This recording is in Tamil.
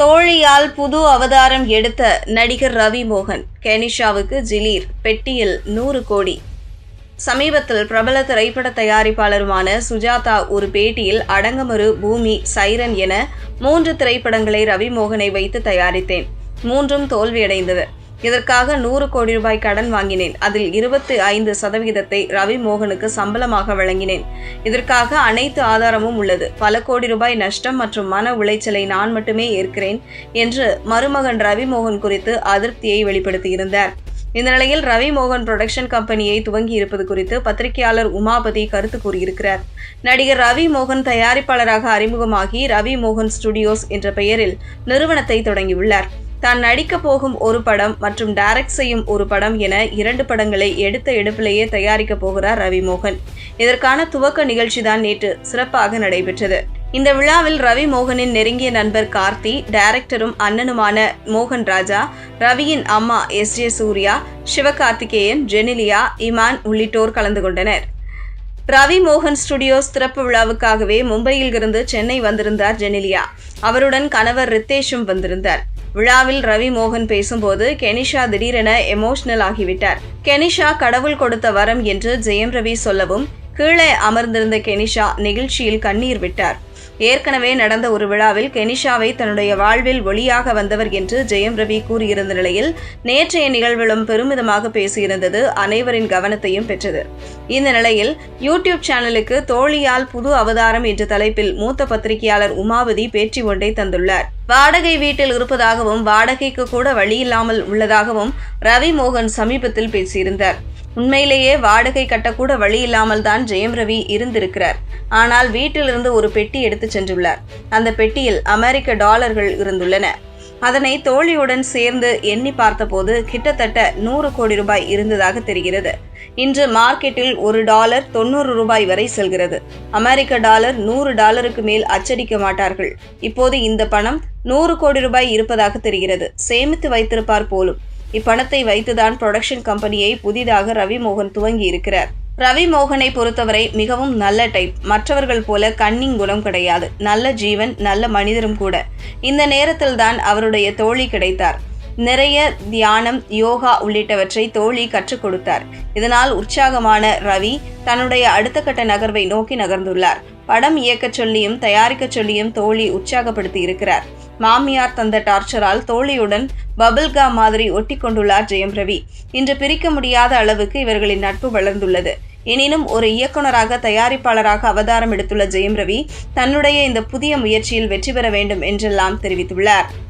தோழியால் புது அவதாரம் எடுத்த நடிகர் ரவி மோகன் கெனிஷாவுக்கு ஜிலீர் பெட்டியில் 100 கோடி. சமீபத்தில் பிரபல திரைப்பட தயாரிப்பாளருமான சுஜாதா ஒரு பேட்டியில் அடங்கமறு, பூமி, சைரன் என 3 திரைப்படங்களை ரவி மோகனை வைத்து தயாரித்தேன். 3ம் தோல்வியடைந்தது. இதற்காக 100 கோடி ரூபாய் கடன் வாங்கினேன். அதில் 25% ரவி மோகனுக்கு சம்பளமாக வழங்கினேன். இதற்காக அனைத்து ஆதாரமும் உள்ளது. பல கோடி ரூபாய் நஷ்டம் மற்றும் மன உளைச்சலை நான் மட்டுமே ஏற்கிறேன் என்று மருமகன் ரவி மோகன் குறித்து அதிருப்தியை வெளிப்படுத்தியிருந்தார். இந்த நிலையில் ரவி மோகன் புரொடக்ஷன் கம்பெனியை துவங்கி இருப்பது குறித்து பத்திரிகையாளர் உமாபதி கருத்து கூறியிருக்கிறார். நடிகர் ரவி மோகன் தயாரிப்பாளராக அறிமுகமாகி ரவி மோகன் ஸ்டுடியோஸ் என்ற பெயரில் நிறுவனத்தை தொடங்கியுள்ளார். தான் நடிக்கப் போகும் ஒரு படம் மற்றும் டைரக்ட் செய்யும் ஒரு படம் என 2 படங்களை எடுத்த எடுப்பிலேயே தயாரிக்கப் போகிறார் ரவி மோகன். இதற்கான துவக்க நிகழ்ச்சிதான் நேற்று சிறப்பாக நடைபெற்றது. இந்த விழாவில் ரவி மோகனின் நெருங்கிய நண்பர் கார்த்தி, டைரக்டரும் அண்ணனுமான மோகன் ராஜா, ரவியின் அம்மா SJ சூர்யா, சிவகார்த்திகேயன், ஜெனிலியா, இமான் உள்ளிட்டோர் கலந்து கொண்டனர். ரவி மோகன் ஸ்டுடியோஸ் திறப்பு விழாவுக்காகவே மும்பையில் இருந்து சென்னை வந்திருந்தார் ஜெனிலியா. அவருடன் கணவர் ரித்தேஷும் வந்திருந்தார். விழாவில் ரவி மோகன் பேசும்போது கெனிஷா திடீரென எமோஷனல் ஆகிவிட்டார். கெனிஷா கடவுள் கொடுத்த வரம் என்று ஜெயம் ரவி சொல்லவும் கீழே அமர்ந்திருந்த கெனிஷா நிகழ்ச்சியில் கண்ணீர் விட்டார். ஏற்கனவே நடந்த ஒரு விழாவில் கெனிஷாவை தன்னுடைய வாழ்வில் ஒளியாக வந்தவர் என்று ஜெயம் ரவி கூறியிருந்த நிலையில் நேற்றைய நிகழ்விலும் பெருமிதமாக பேசியிருந்தது அனைவரின் கவனத்தையும் பெற்றது. இந்த நிலையில் யூடியூப் சேனலுக்கு தோழியால் புது அவதாரம் என்ற தலைப்பில் மூத்த பத்திரிகையாளர் உமாபதி பேட்டி ஒன்றை தந்துள்ளார். வாடகை வீட்டில் இருப்பதாகவும் வாடகைக்கு கூட வழியில்லாமல் உள்ளதாகவும் ரவி மோகன் சமீபத்தில் பேசியிருந்தார். உண்மையிலேயே வாடகை கட்டக்கூட வழி இல்லாமல் தான் ஜெயம் ரவி இருந்திருக்கிறார். ஆனால் வீட்டிலிருந்து ஒரு பெட்டி எடுத்து சென்றுள்ளார். அந்த பெட்டியில் அமெரிக்க டாலர்கள் இருந்துள்ளன. அதனை தோழியுடன் சேர்ந்து எண்ணி பார்த்தபோது கிட்டத்தட்ட 100 கோடி ரூபாய் இருந்ததாக தெரிகிறது. இன்று மார்க்கெட்டில் $1 90 ரூபாய் வரை செல்கிறது. அமெரிக்க டாலர் $100 மேல் அச்சடிக்க மாட்டார்கள். இப்போது இந்த பணம் 100 கோடி ரூபாய் இருப்பதாக தெரிகிறது. சேமித்து வைத்திருப்பார் போலும். இப்பணத்தை வைத்துதான் புரொடக்ஷன் கம்பெனியை புதிதாக ரவி மோகன் துவங்கி இருக்கிறார். ரவி மோகனை பொறுத்தவரை மிகவும் நல்ல டைப். மற்றவர்கள் போல கன்னிங் குணம் கிடையாது. நல்ல ஜீவன், நல்ல மனிதரும் கூட. இந்த நேரத்தில் தான் அவருடைய தோழி கிடைத்தார். நிறைய தியானம், யோகா உள்ளிட்டவற்றை தோழி கற்றுக் கொடுத்தார். இதனால் உற்சாகமான ரவி தன்னுடைய அடுத்த கட்ட நகர்வை நோக்கி நகர்ந்துள்ளார். படம் இயக்கச் சொல்லியும் தயாரிக்க சொல்லியும் தோழி உற்சாகப்படுத்தி இருக்கிறார். மாமியார் தந்த டார்ச்சரால் தோழியுடன் பபிள்கா மாதிரி ஒட்டி கொண்டுள்ளார் ஜெயம் ரவி. இன்று பிரிக்க முடியாத அளவுக்கு இவர்களின் நட்பு வளர்ந்துள்ளது. எனினும் ஒரு இயக்குனராக, தயாரிப்பாளராக அவதாரம் எடுத்துள்ள ஜெயம் ரவி தன்னுடைய இந்த புதிய முயற்சியில் வெற்றி பெற வேண்டும் என்றெல்லாம் தெரிவித்துள்ளார்.